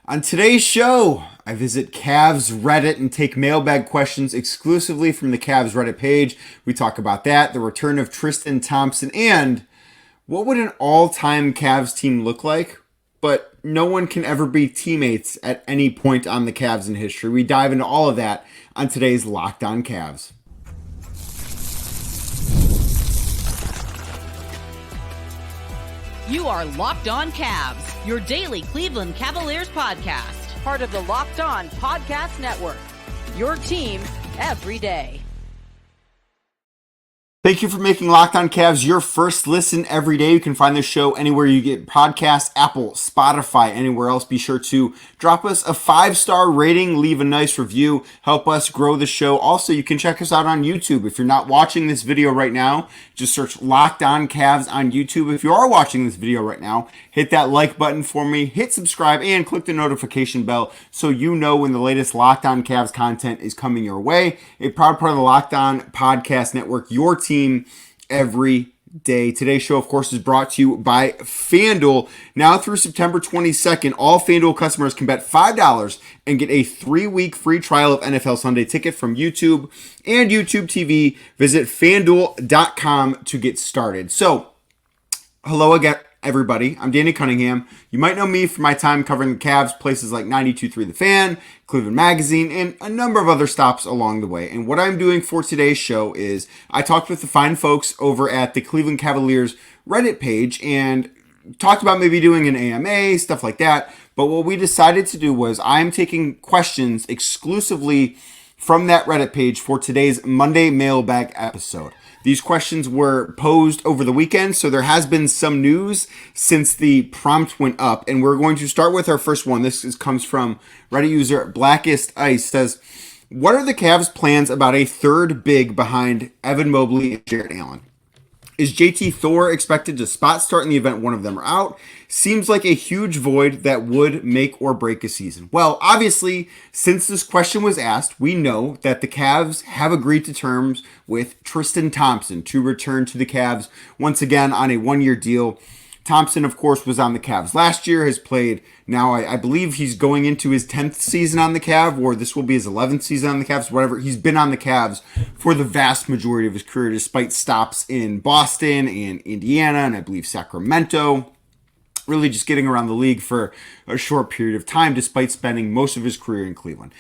On today's show, I visit CAVS Reddit and take mailbag questions exclusively from the CAVS Reddit page. We talk about that, the return of Tristan Thompson, and what would an all-time CAVS team look like? But no one can ever be teammates at any point on the CAVS in history. We dive into all of that on today's Locked On CAVS. You are Locked On Cavs, your daily Cleveland Cavaliers podcast. Part of the Locked On Podcast Network, your team every day. Thank you for making Locked On Cavs your first listen every day. You can find this show anywhere you get podcasts, Apple, Spotify, anywhere else. Be sure to drop us a 5-star rating, leave a nice review, help us grow the show. Also, you can check us out on YouTube. If you're not watching this video right now, just search Locked On Cavs on YouTube. If you are watching this video right now, hit that like button for me, hit subscribe, and click the notification bell so you know when the latest Locked On Cavs content is coming your way. A proud part of the Locked On Podcast Network, your team every day. Today's show, of course, is brought to you by FanDuel. Now through September 22nd, all FanDuel customers can bet $5 and get a 3-week free trial of NFL Sunday Ticket from YouTube and YouTube TV. Visit FanDuel.com to get started. So, hello again, everybody. I'm Danny Cunningham. You might know me from my time covering the Cavs, places like 92.3 The Fan, Cleveland Magazine, and a number of other stops along the way. And what I'm doing for today's show is I talked with the fine folks over at the Cleveland Cavaliers Reddit page and talked about maybe doing an AMA, stuff like that. But what we decided to do was I'm taking questions exclusively from that Reddit page for today's Monday Mailbag episode. These questions were posed over the weekend, so there has been some news since the prompt went up, and we're going to start with our first one. Comes from Reddit user Blackest Ice. Says, what are the Cavs' plans about a third big behind Evan Mobley and Jarrett Allen? Is JT Thor expected to spot start in the event one of them are out? Seems like a huge void that would make or break a season. Well, obviously, since this question was asked, we know that the Cavs have agreed to terms with Tristan Thompson to return to the Cavs once again on a 1-year deal. Thompson, of course, was on the Cavs last year, has played now, I believe he's going into his 10th season on the Cavs, or this will be his 11th season on the Cavs, whatever. He's been on the Cavs for the vast majority of his career, despite stops in Boston and Indiana, and I believe Sacramento. Really just getting around the league for a short period of time, despite spending most of his career in Cleveland.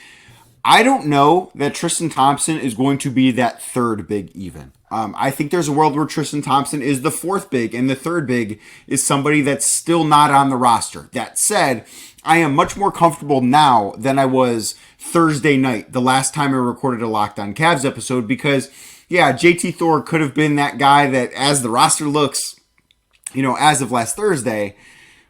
I don't know that Tristan Thompson is going to be that third big even. I think there's a world where Tristan Thompson is the fourth big, and the third big is somebody that's still not on the roster. That said, I am much more comfortable now than I was Thursday night, the last time I recorded a Locked On Cavs episode, because, yeah, JT Thor could have been that guy that, as the roster looks, as of last Thursday,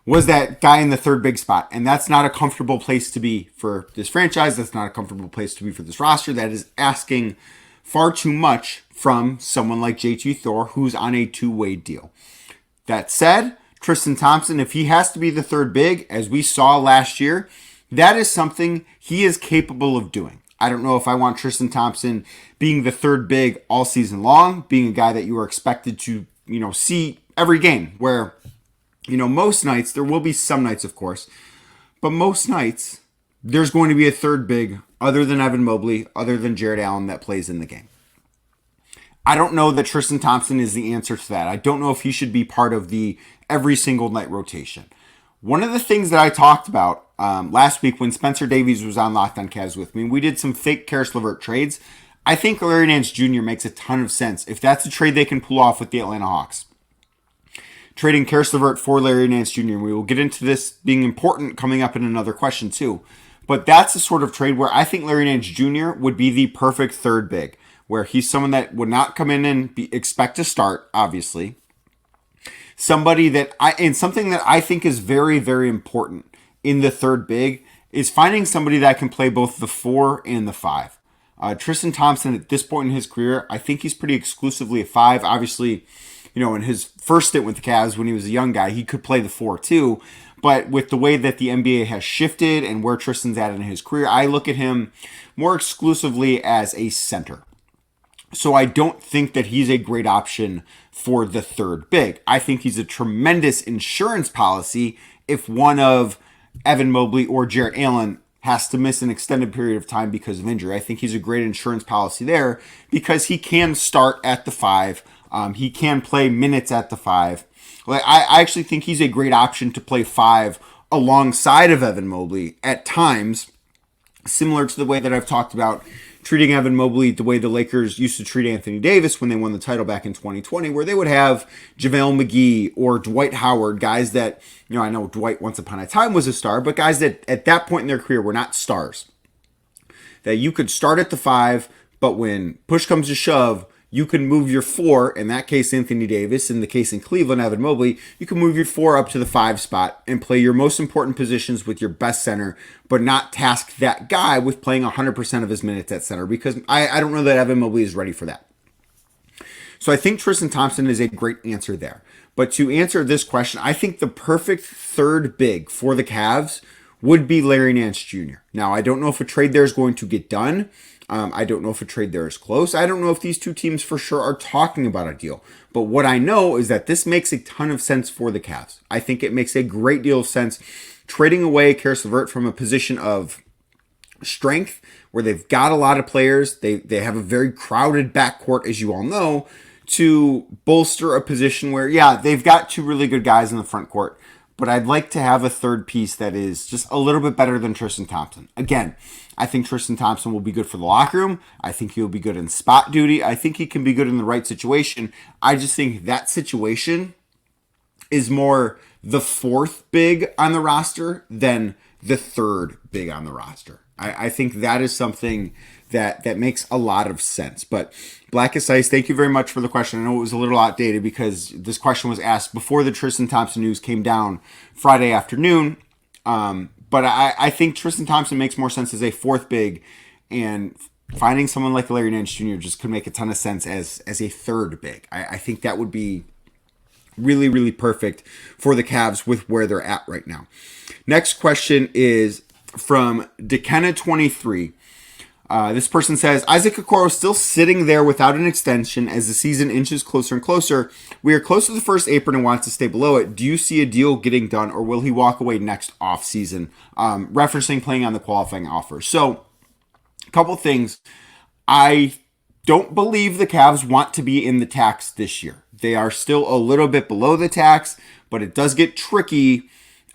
was that guy in the third big spot. And that's not a comfortable place to be for this franchise. That's not a comfortable place to be for this roster. That is asking far too much from someone like JT Thor, who's on a 2-way deal. That said, Tristan Thompson, if he has to be the third big, as we saw last year, that is something he is capable of doing. I don't know if I want Tristan Thompson being the third big all season long, being a guy that you are expected to, see every game, where, most nights, there will be some nights, of course, but most nights, there's going to be a third big other than Evan Mobley, other than Jarrett Allen that plays in the game. I don't know that Tristan Thompson is the answer to that. I don't know if he should be part of the every single night rotation. One of the things that I talked about last week when Spencer Davies was on Locked On Cavs with me, we did some fake Caris LeVert trades. I think Larry Nance Jr. makes a ton of sense if that's a trade they can pull off with the Atlanta Hawks. Trading Caris LeVert for Larry Nance Jr. We will get into this being important coming up in another question too. But that's the sort of trade where I think Larry Nance Jr. would be the perfect third big, where he's someone that would not come in and expect to start, obviously. Something that I think is very, very important in the third big is finding somebody that can play both the 4 and the 5. Tristan Thompson, at this point in his career, I think he's pretty exclusively a 5. Obviously, in his first stint with the Cavs when he was a young guy, he could play the 4 too. But with the way that the NBA has shifted and where Tristan's at in his career, I look at him more exclusively as a center. So I don't think that he's a great option for the third big. I think he's a tremendous insurance policy if one of Evan Mobley or Jarrett Allen has to miss an extended period of time because of injury. I think he's a great insurance policy there because he can start at the 5. He can play minutes at the 5. I actually think he's a great option to play 5 alongside of Evan Mobley at times, similar to the way that I've talked about treating Evan Mobley the way the Lakers used to treat Anthony Davis when they won the title back in 2020, where they would have JaVale McGee or Dwight Howard, guys that, I know Dwight once upon a time was a star, but guys that at that point in their career were not stars. That you could start at the 5, but when push comes to shove, you can move your 4, in that case Anthony Davis, in the case in Cleveland, Evan Mobley, you can move your 4 up to the 5 spot and play your most important positions with your best center, but not task that guy with playing 100% of his minutes at center, because I don't know that Evan Mobley is ready for that. So I think Tristan Thompson is a great answer there. But to answer this question, I think the perfect third big for the Cavs would be Larry Nance Jr. Now, I don't know if a trade there is going to get done. I don't know if a trade there is close. I don't know if these two teams for sure are talking about a deal. But what I know is that this makes a ton of sense for the Cavs. I think it makes a great deal of sense trading away Caris LeVert from a position of strength where they've got a lot of players. They have a very crowded backcourt, as you all know, to bolster a position where, they've got 2 really good guys in the front court. But I'd like to have a third piece that is just a little bit better than Tristan Thompson. Again, I think Tristan Thompson will be good for the locker room. I think he'll be good in spot duty. I think he can be good in the right situation. I just think that situation is more the 4th big on the roster than the 3rd big on the roster. I think that is something that makes a lot of sense. But Black as Ice, thank you very much for the question. I know it was a little outdated because this question was asked before the Tristan Thompson news came down Friday afternoon. But I think Tristan Thompson makes more sense as a 4th big, and finding someone like Larry Nance Jr. just could make a ton of sense as a 3rd big. I think that would be really, really perfect for the Cavs with where they're at right now. Next question is from Dekenna23. This person says, Isaac Okoro still sitting there without an extension as the season inches closer and closer. We are close to the first apron and wants to stay below it. Do you see a deal getting done, or will he walk away next offseason? Referencing playing on the qualifying offer. So, a couple things. I don't believe the Cavs want to be in the tax this year. They are still a little bit below the tax, but it does get tricky.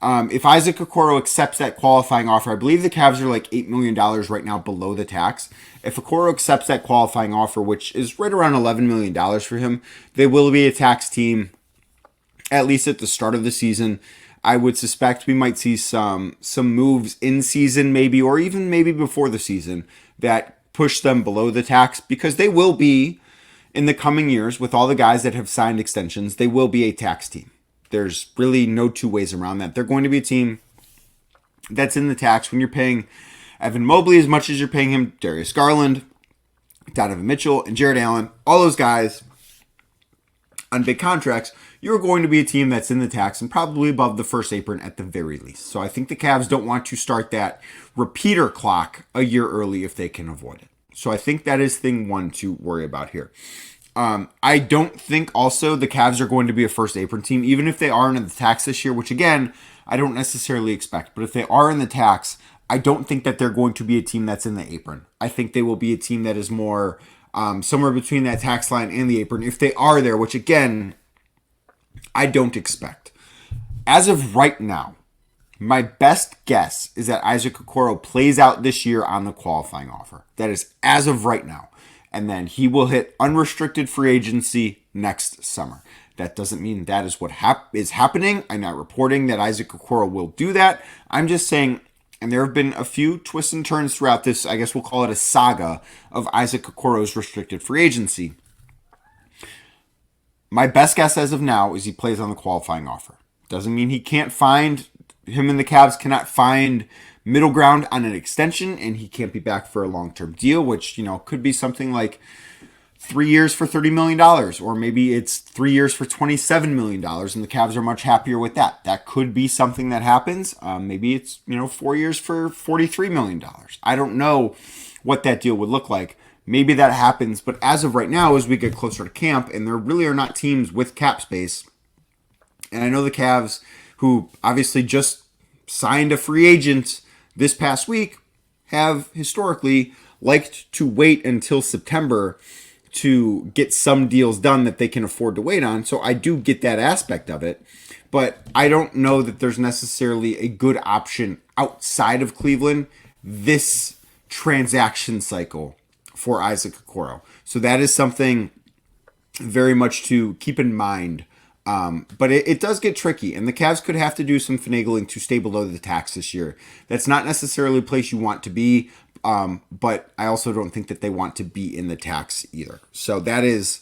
If Isaac Okoro accepts that qualifying offer, I believe the Cavs are like $8 million right now below the tax. If Okoro accepts that qualifying offer, which is right around $11 million for him, they will be a tax team, at least at the start of the season. I would suspect we might see some moves in season maybe, or even maybe before the season, that push them below the tax, because they will be, in the coming years, with all the guys that have signed extensions, they will be a tax team. There's really no two ways around that. They're going to be a team that's in the tax. When you're paying Evan Mobley as much as you're paying him Darius Garland, Donovan Mitchell, and Jarrett Allen, all those guys on big contracts, you're going to be a team that's in the tax and probably above the first apron at the very least. So I think the Cavs don't want to start that repeater clock a year early if they can avoid it. So I think that is thing one to worry about here. I don't think also the Cavs are going to be a first apron team, even if they are in the tax this year, which again, I don't necessarily expect. But if they are in the tax, I don't think that they're going to be a team that's in the apron. I think they will be a team that is more somewhere between that tax line and the apron, if they are there, which again, I don't expect. As of right now, my best guess is that Isaac Okoro plays out this year on the qualifying offer. That is as of right now. And then he will hit unrestricted free agency next summer. That doesn't mean that is what is happening. I'm not reporting that Isaac Okoro will do that. I'm just saying, and there have been a few twists and turns throughout this, I guess we'll call it a saga of Isaac Okoro's restricted free agency. My best guess as of now is he plays on the qualifying offer. Doesn't mean he can't find, him and the Cavs cannot find middle ground on an extension, and he can't be back for a long-term deal, which, could be something like 3 years for $30 million, or maybe it's 3 years for $27 million, and the Cavs are much happier with that. That could be something that happens. Maybe it's, 4 years for $43 million. I don't know what that deal would look like. Maybe that happens, but as of right now, as we get closer to camp, and there really are not teams with cap space, and I know the Cavs, who obviously just signed a free agent this past week have historically liked to wait until September to get some deals done that they can afford to wait on. So I do get that aspect of it, but I don't know that there's necessarily a good option outside of Cleveland this transaction cycle for Isaac Okoro. So that is something very much to keep in mind. But it does get tricky, and the Cavs could have to do some finagling to stay below the tax this year. That's not necessarily a place you want to be, but I also don't think that they want to be in the tax either. So that is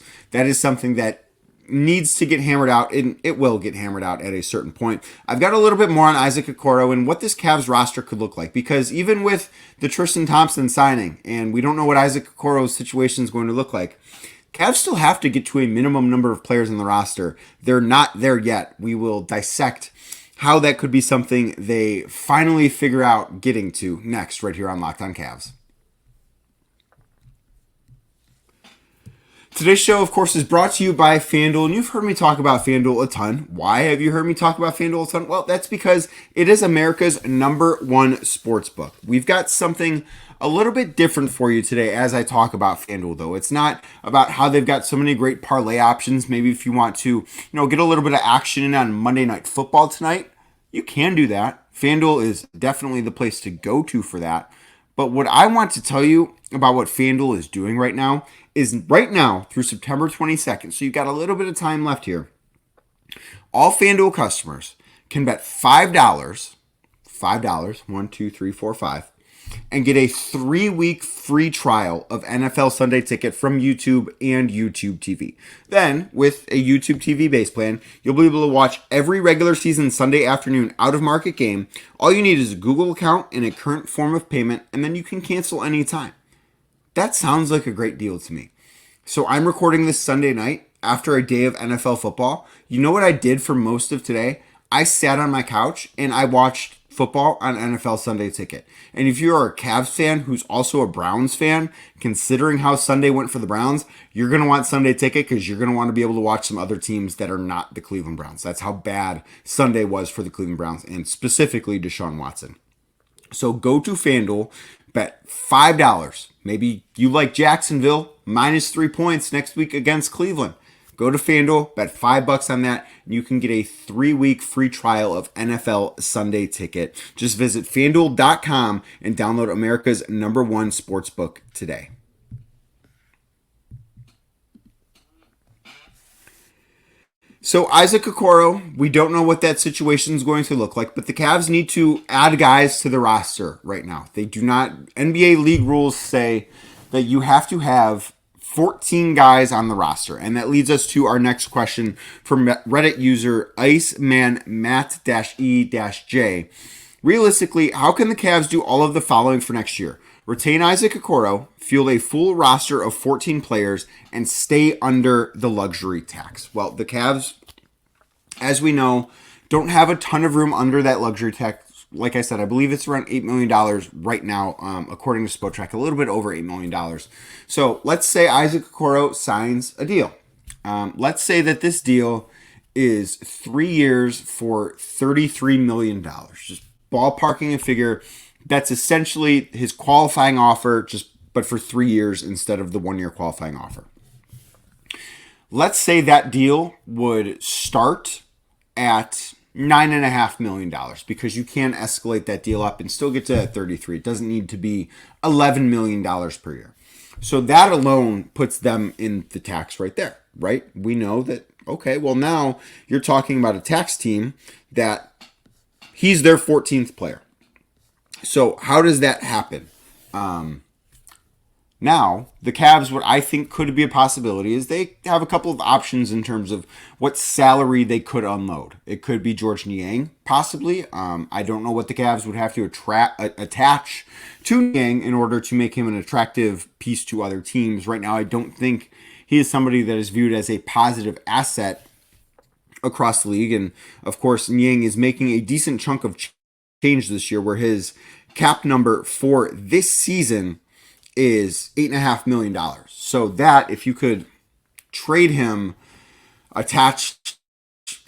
something that needs to get hammered out, and it will get hammered out at a certain point. I've got a little bit more on Isaac Okoro and what this Cavs roster could look like, because even with the Tristan Thompson signing, and we don't know what Isaac Okoro's situation is going to look like, Cavs still have to get to a minimum number of players in the roster. They're not there yet. We will dissect how that could be something they finally figure out getting to next right here on Locked On Cavs. Today's show, of course, is brought to you by FanDuel, and you've heard me talk about FanDuel a ton. Why have you heard me talk about FanDuel a ton? Well, that's because it is America's #1 sports book. We've got something a little bit different for you today as I talk about FanDuel, though. It's not about how they've got so many great parlay options. Maybe if you want to, get a little bit of action in on Monday Night Football tonight, you can do that. FanDuel is definitely the place to go to for that. But what I want to tell you about what FanDuel is doing right now is right now through September 22nd, so you've got a little bit of time left here, all FanDuel customers can bet $5, $1, 2, 3, 4, 5, and get a 3-week free trial of NFL Sunday Ticket from YouTube and YouTube TV. Then, with a YouTube TV base plan, you'll be able to watch every regular season Sunday afternoon out-of-market game. All you need is a Google account and a current form of payment, and then you can cancel anytime. That sounds like a great deal to me. So I'm recording this Sunday night after a day of NFL football. You know what I did for most of today? I sat on my couch and I watched football on NFL Sunday Ticket. And if you're a Cavs fan who's also a Browns fan, considering how Sunday went for the Browns, you're going to want Sunday Ticket because you're going to want to be able to watch some other teams that are not the Cleveland Browns. That's how bad Sunday was for the Cleveland Browns, and specifically Deshaun Watson. So go to FanDuel, bet $5. Maybe you like Jacksonville, -3 points next week against Cleveland. Go to FanDuel, bet $5 on that, and you can get a 3-week free trial of NFL Sunday Ticket. Just visit FanDuel.com and download America's #1 sportsbook today. So Isaac Okoro, we don't know what that situation is going to look like, but the Cavs need to add guys to the roster right now. They do not, NBA league rules say that you have to have 14 guys on the roster. And that leads us to our next question from Reddit user Iceman Matt-E-J. Realistically, how can the Cavs do all of the following for next year? Retain Isaac Okoro, field a full roster of 14 players, and stay under the luxury tax. Well, the Cavs, as we know, don't have a ton of room under that luxury tax. Like I said, I believe it's around $8 million right now, according to Spotrac, a little bit over $8 million. So let's say Isaac Okoro signs a deal. Let's say that this deal is 3 years for $33 million. Just ballparking a figure. That's essentially his qualifying offer, but for 3 years instead of the 1-year qualifying offer. Let's say that deal would start at $9.5 million, because you can escalate that deal up and still get to 33. It doesn't need to be $11 million per year. So that alone puts them in the tax right there, right? We know that, okay, well now you're talking about a tax team that he's their 14th player. So how does that happen? Now, the Cavs, what I think could be a possibility is they have a couple of options in terms of what salary they could unload. It could be Georges Niang, possibly. I don't know what the Cavs would have to attach to Niang in order to make him an attractive piece to other teams. Right now, I don't think he is somebody that is viewed as a positive asset across the league. And, of course, Niang is making a decent chunk of change this year, where his cap number for this season is $8.5 million. So that, if you could trade him, attach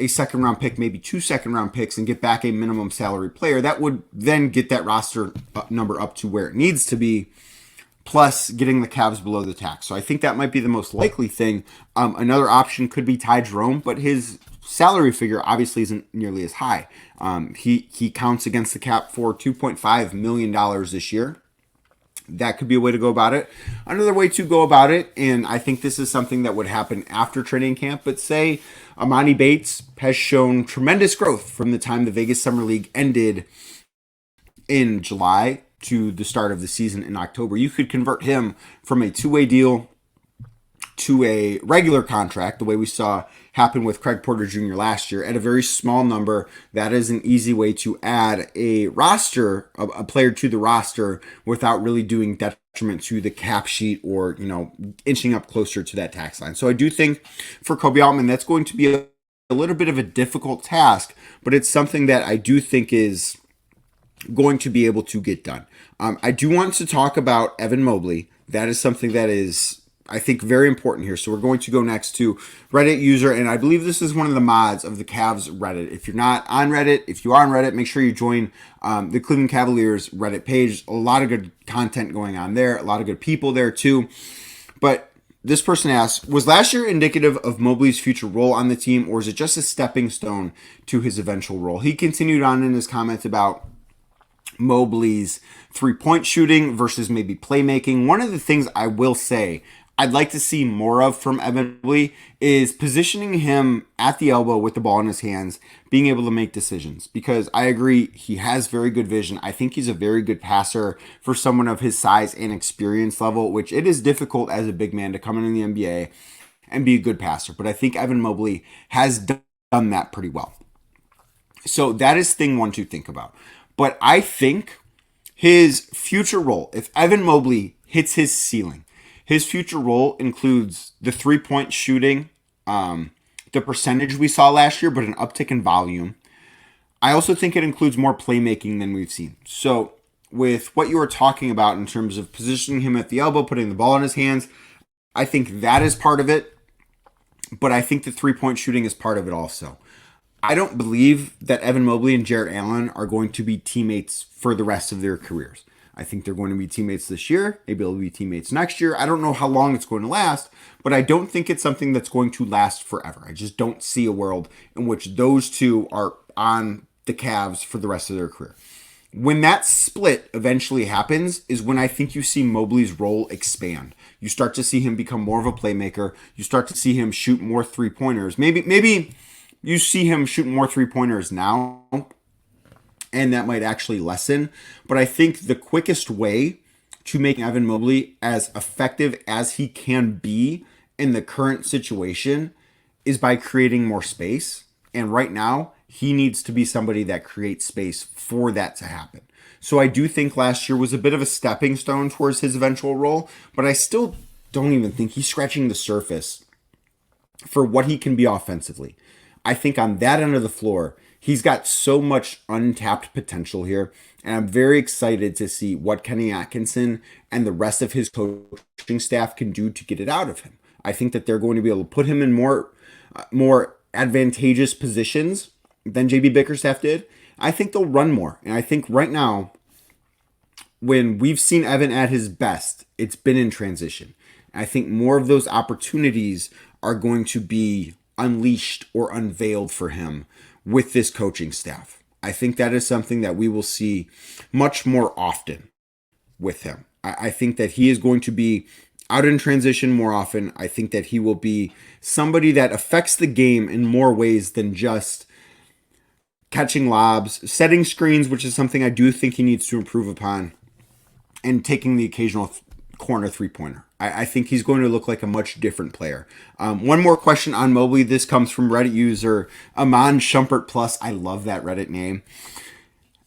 a second round pick, maybe 2 second round picks, and get back a minimum salary player, that would then get that roster number up to where it needs to be, plus getting the Cavs below the tax. So I think that might be the most likely thing. Another option could be Ty Jerome, but his salary figure obviously isn't nearly as high. He counts against the cap for $2.5 million this year. That could be a way to go about it. Another way to go about it, and I think this is something that would happen after training camp, but say Amani Bates has shown tremendous growth from the time the Vegas Summer League ended in July to the start of the season in October. You could convert him from a two-way deal to a regular contract, the way we saw happen with Craig Porter Jr. last year, at a very small number. That is an easy way to add a player to the roster without really doing detriment to the cap sheet or, inching up closer to that tax line. So I do think for Kobe Altman, that's going to be a little bit of a difficult task, but it's something that I do think is going to be able to get done. I do want to talk about Evan Mobley. That is something that is, I think, very important here. So we're going to go next to Reddit user, and I believe this is one of the mods of the Cavs Reddit. If you're not on Reddit, if you are on Reddit, make sure you join the Cleveland Cavaliers Reddit page. A lot of good content going on there, a lot of good people there too. But this person asks, was last year indicative of Mobley's future role on the team, or is it just a stepping stone to his eventual role? He continued on in his comments about Mobley's three-point shooting versus maybe playmaking. One of the things I will say I'd like to see more of from Evan Mobley is positioning him at the elbow with the ball in his hands, being able to make decisions. Because I agree, he has very good vision. I think he's a very good passer for someone of his size and experience level, which it is difficult as a big man to come in the NBA and be a good passer. But I think Evan Mobley has done that pretty well. So that is thing one to think about. But I think his future role, if Evan Mobley hits his ceiling, his future role includes the three-point shooting, the percentage we saw last year, but an uptick in volume. I also think it includes more playmaking than we've seen. So with what you were talking about in terms of positioning him at the elbow, putting the ball in his hands, I think that is part of it. But I think the three-point shooting is part of it also. I don't believe that Evan Mobley and Jarrett Allen are going to be teammates for the rest of their careers. I think they're going to be teammates this year. Maybe they'll be teammates next year. I don't know how long it's going to last, but I don't think it's something that's going to last forever. I just don't see a world in which those two are on the Cavs for the rest of their career. When that split eventually happens is when I think you see Mobley's role expand. You start to see him become more of a playmaker. You start to see him shoot more three-pointers. Maybe you see him shoot more three-pointers now, and that might actually lessen. But I think the quickest way to make Evan Mobley as effective as he can be in the current situation is by creating more space. And right now, he needs to be somebody that creates space for that to happen. So I do think last year was a bit of a stepping stone towards his eventual role, but I still don't even think he's scratching the surface for what he can be offensively. I think on that end of the floor, he's got so much untapped potential here, and I'm very excited to see what Kenny Atkinson and the rest of his coaching staff can do to get it out of him. I think that they're going to be able to put him in more advantageous positions than JB Bickerstaff did. I think they'll run more, and I think right now, when we've seen Evan at his best, it's been in transition. I think more of those opportunities are going to be unleashed or unveiled for him with this coaching staff. I think that is something that we will see much more often with him. I think that he is going to be out in transition more often. I think that he will be somebody that affects the game in more ways than just catching lobs, setting screens, which is something I do think he needs to improve upon, and taking the occasional corner three-pointer. I think he's going to look like a much different player. One more question on Mobley. This comes from Reddit user Aman Shumpert Plus. I love that Reddit name.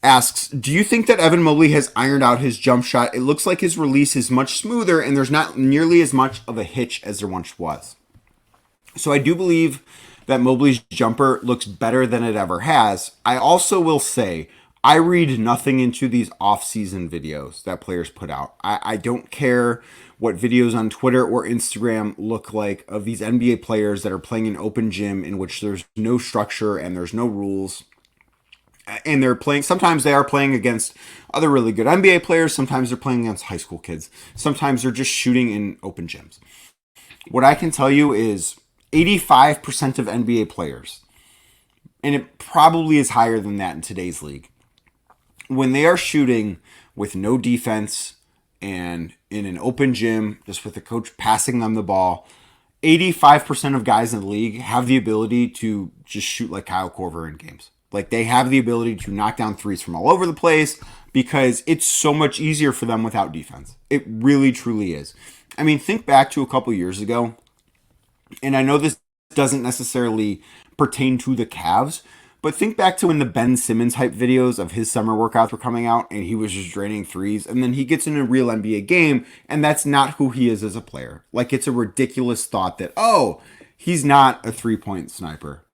Asks, do you think that Evan Mobley has ironed out his jump shot? It looks like his release is much smoother and there's not nearly as much of a hitch as there once was. So I do believe that Mobley's jumper looks better than it ever has. I also will say, I read nothing into these off-season videos that players put out. I don't care what videos on Twitter or Instagram look like of these NBA players that are playing an open gym in which there's no structure and there's no rules. And they're playing, sometimes they are playing against other really good NBA players. Sometimes they're playing against high school kids. Sometimes they're just shooting in open gyms. What I can tell you is 85% of NBA players, and it probably is higher than that in today's league, when they are shooting with no defense and in an open gym, just with the coach passing them the ball, 85% of guys in the league have the ability to just shoot like Kyle Korver in games. Like, they have the ability to knock down threes from all over the place because it's so much easier for them without defense. It really, truly is. I mean, think back to a couple years ago, and I know this doesn't necessarily pertain to the Cavs, but think back to when the Ben Simmons hype videos of his summer workouts were coming out and he was just draining threes, and then he gets in a real NBA game and that's not who he is as a player. Like, it's a ridiculous thought that, oh, he's not a three-point sniper.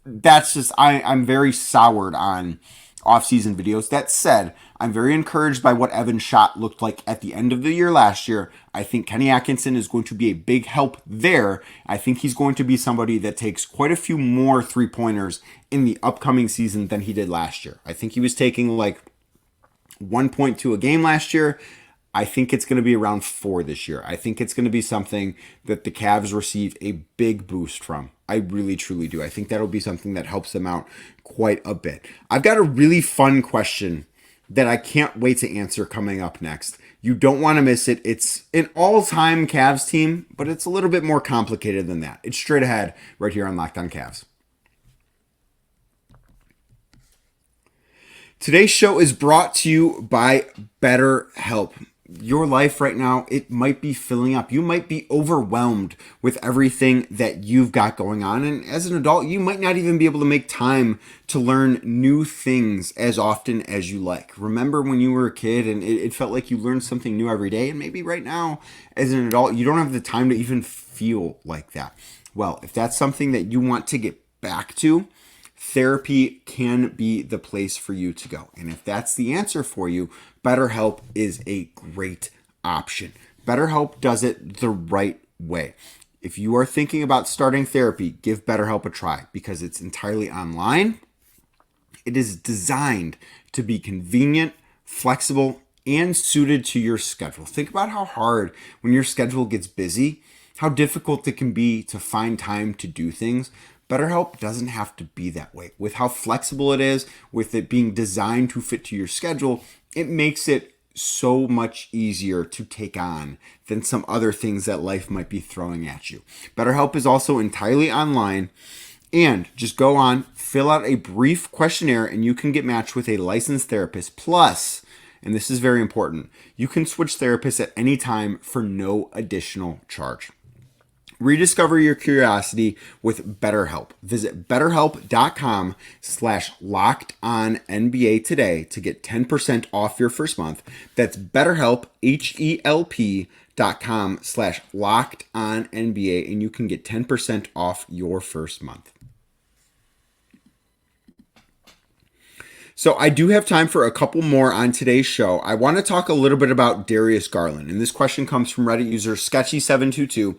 That's just, I'm very soured on off-season videos. That said, I'm very encouraged by what Evan's shot looked like at the end of the year last year. I think Kenny Atkinson is going to be a big help there. I think he's going to be somebody that takes quite a few more three-pointers in the upcoming season than he did last year. I think he was taking like 1.2 a game last year. I think it's going to be around 4 this year. I think it's going to be something that the Cavs receive a big boost from. I really, truly do. I think that'll be something that helps them out quite a bit. I've got a really fun question that I can't wait to answer coming up next. You don't want to miss it. It's an all-time Cavs team, but it's a little bit more complicated than that. It's straight ahead right here on Locked On Cavs. Today's show is brought to you by BetterHelp. Your life right now, it might be filling up. You might be overwhelmed with everything that you've got going on. And as an adult, you might not even be able to make time to learn new things as often as you like. Remember when you were a kid and it felt like you learned something new every day? And maybe right now, as an adult, you don't have the time to even feel like that. Well, if that's something that you want to get back to, therapy can be the place for you to go. And if that's the answer for you, BetterHelp is a great option. BetterHelp does it the right way. If you are thinking about starting therapy, give BetterHelp a try because it's entirely online. It is designed to be convenient, flexible, and suited to your schedule. Think about how hard when your schedule gets busy, how difficult it can be to find time to do things. BetterHelp doesn't have to be that way. With how flexible it is, with it being designed to fit to your schedule, it makes it so much easier to take on than some other things that life might be throwing at you. BetterHelp is also entirely online, and just go on, fill out a brief questionnaire, and you can get matched with a licensed therapist. Plus, and this is very important, you can switch therapists at any time for no additional charge. Rediscover your curiosity with BetterHelp. Visit BetterHelp.com/LockedOnNBA today to get 10% off your first month. That's BetterHelp, HELP.com/LockedOnNBA, and you can get 10% off your first month. So I do have time for a couple more on today's show. I want to talk a little bit about Darius Garland, and this question comes from Reddit user Sketchy722.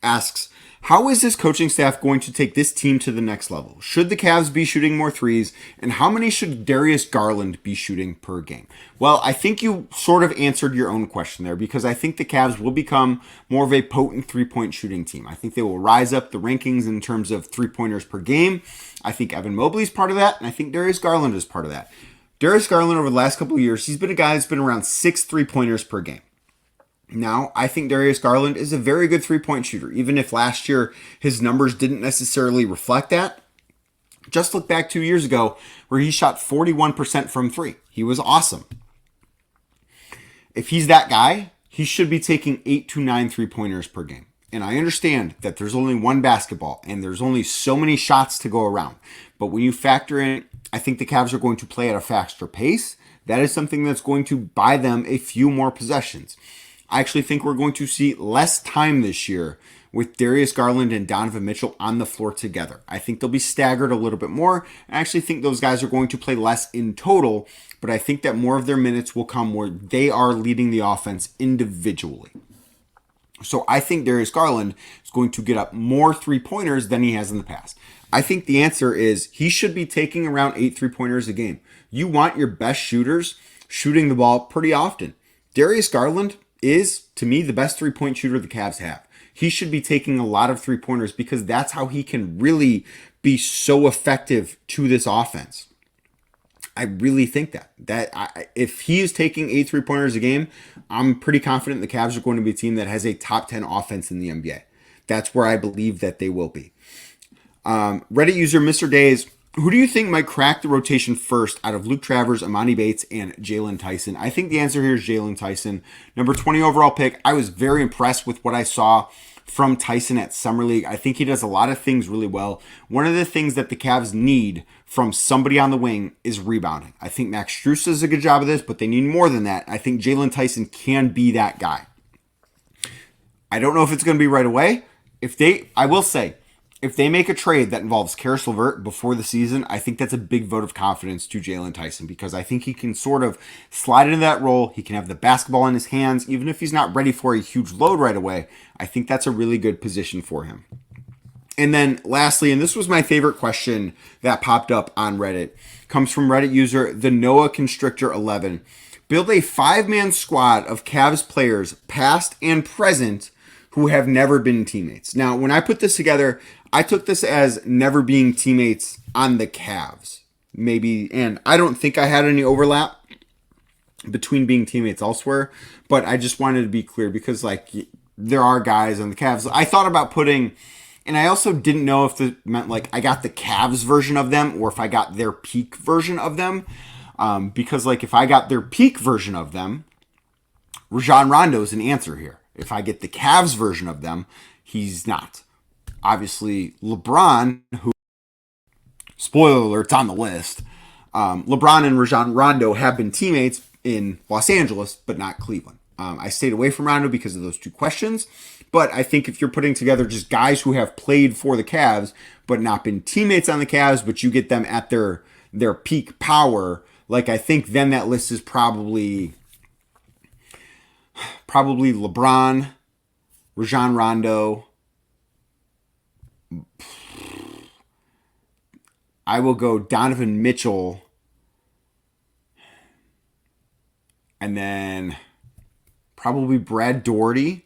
Asks, how is this coaching staff going to take this team to the next level? Should the Cavs be shooting more threes? And how many should Darius Garland be shooting per game? Well, I think you sort of answered your own question there because I think the Cavs will become more of a potent three-point shooting team. I think they will rise up the rankings in terms of three-pointers per game. I think Evan Mobley is part of that, and I think Darius Garland is part of that. Darius Garland over the last couple of years, he's been a guy that's been around 6 three-pointers per game. Now, I think Darius Garland is a very good three-point shooter, even if last year his numbers didn't necessarily reflect that. Just look back 2 years ago where he shot 41% from three. He was awesome. If he's that guy, he should be taking 8 to 9 three-pointers per game. And I understand that there's only one basketball and there's only so many shots to go around. But when you factor in, I think the Cavs are going to play at a faster pace. That is something that's going to buy them a few more possessions. I actually think we're going to see less time this year with Darius Garland and Donovan Mitchell on the floor together. I think they'll be staggered a little bit more. I actually think those guys are going to play less in total, but I think that more of their minutes will come where they are leading the offense individually. So I think Darius Garland is going to get up more three-pointers than he has in the past. I think the answer is he should be taking around 8 three-pointers a game. You want your best shooters shooting the ball pretty often. Darius Garland is, to me, the best three-point shooter the Cavs have. He should be taking a lot of three-pointers because that's how he can really be so effective to this offense. I really think if he is taking 8 three-pointers a game, I'm pretty confident the Cavs are going to be a team that has a top 10 offense in the NBA. That's where I believe that they will be. Reddit user Mr. Days, who do you think might crack the rotation first out of Luke Travers, Amani Bates, and Jaylen Tyson? I think the answer here is Jaylen Tyson. Number 20 overall pick. I was very impressed with what I saw from Tyson at Summer League. I think he does a lot of things really well. One of the things that the Cavs need from somebody on the wing is rebounding. I think Max Strus does a good job of this, but they need more than that. I think Jaylen Tyson can be that guy. I don't know if it's going to be right away. I will say, if they make a trade that involves Karis LeVert before the season, I think that's a big vote of confidence to Jaylen Tyson because I think he can sort of slide into that role. He can have the basketball in his hands, even if he's not ready for a huge load right away. I think that's a really good position for him. And then lastly, and this was my favorite question that popped up on Reddit, comes from Reddit user the Noah Constrictor 11. Build a 5-man squad of Cavs players, past and present, who have never been teammates. Now, when I put this together, I took this as never being teammates on the Cavs. Maybe, and I don't think I had any overlap between being teammates elsewhere, but I just wanted to be clear because there are guys on the Cavs. I thought about putting, and I also didn't know if it meant I got the Cavs version of them or if I got their peak version of them. Because if I got their peak version of them, Rajon Rondo's an answer here. If I get the Cavs version of them, he's not. Obviously, LeBron, who, spoiler alert, it's on the list. LeBron and Rajon Rondo have been teammates in Los Angeles, but not Cleveland. I stayed away from Rondo because of those two questions. But I think if you're putting together just guys who have played for the Cavs, but not been teammates on the Cavs, but you get them at their peak power, I think then that list is probably LeBron, Rajon Rondo. I will go Donovan Mitchell. And then probably Brad Daugherty.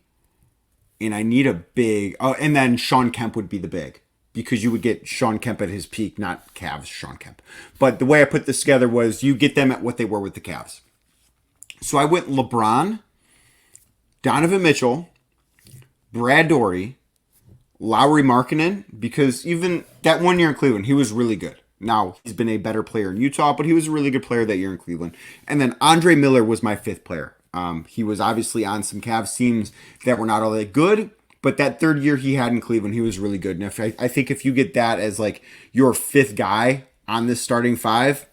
And I need a big... Oh, and then Sean Kemp would be the big. Because you would get Sean Kemp at his peak, not Cavs Sean Kemp. But the way I put this together was you get them at what they were with the Cavs. So I went LeBron, Donovan Mitchell, Brad Daugherty, Lauri Markkanen, because even that 1 year in Cleveland, he was really good. Now, he's been a better player in Utah, but he was a really good player that year in Cleveland. And then Andre Miller was my 5th player. He was obviously on some Cavs teams that were not all that good, but that 3rd year he had in Cleveland, he was really good. And I think if you get that as your 5th guy on this starting 5,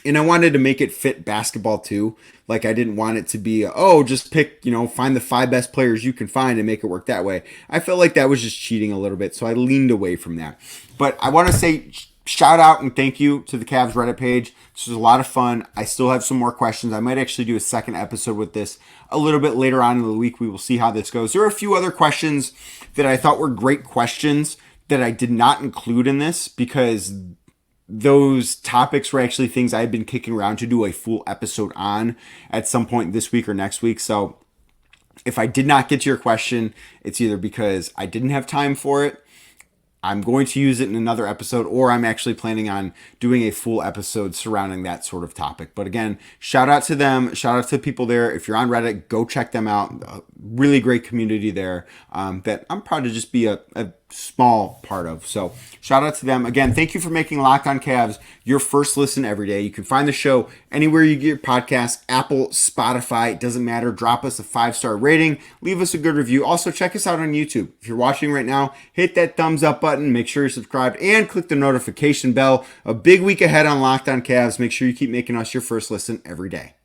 and I wanted to make it fit basketball too. I didn't want it to be, just pick, find the 5 best players you can find and make it work that way. I felt like that was just cheating a little bit, so I leaned away from that. But I want to say shout out and thank you to the Cavs Reddit page. This was a lot of fun. I still have some more questions. I might actually do a second episode with this a little bit later on in the week. We will see how this goes. There are a few other questions that I thought were great questions that I did not include in this because those topics were actually things I had been kicking around to do a full episode on at some point this week or next week. So if I did not get to your question, it's either because I didn't have time for it, I'm going to use it in another episode, or I'm actually planning on doing a full episode surrounding that sort of topic. But again, shout out to them. Shout out to people there. If you're on Reddit, go check them out. A really great community there that I'm proud to just be a small part of. So shout out to them. Again, thank you for making Locked On Cavs your first listen every day. You can find the show anywhere you get your podcasts, Apple, Spotify, it doesn't matter. Drop us a 5-star rating. Leave us a good review. Also, check us out on YouTube. If you're watching right now, hit that thumbs up button. Make sure you're subscribed and click the notification bell. A big week ahead on Locked On Cavs. Make sure you keep making us your first listen every day.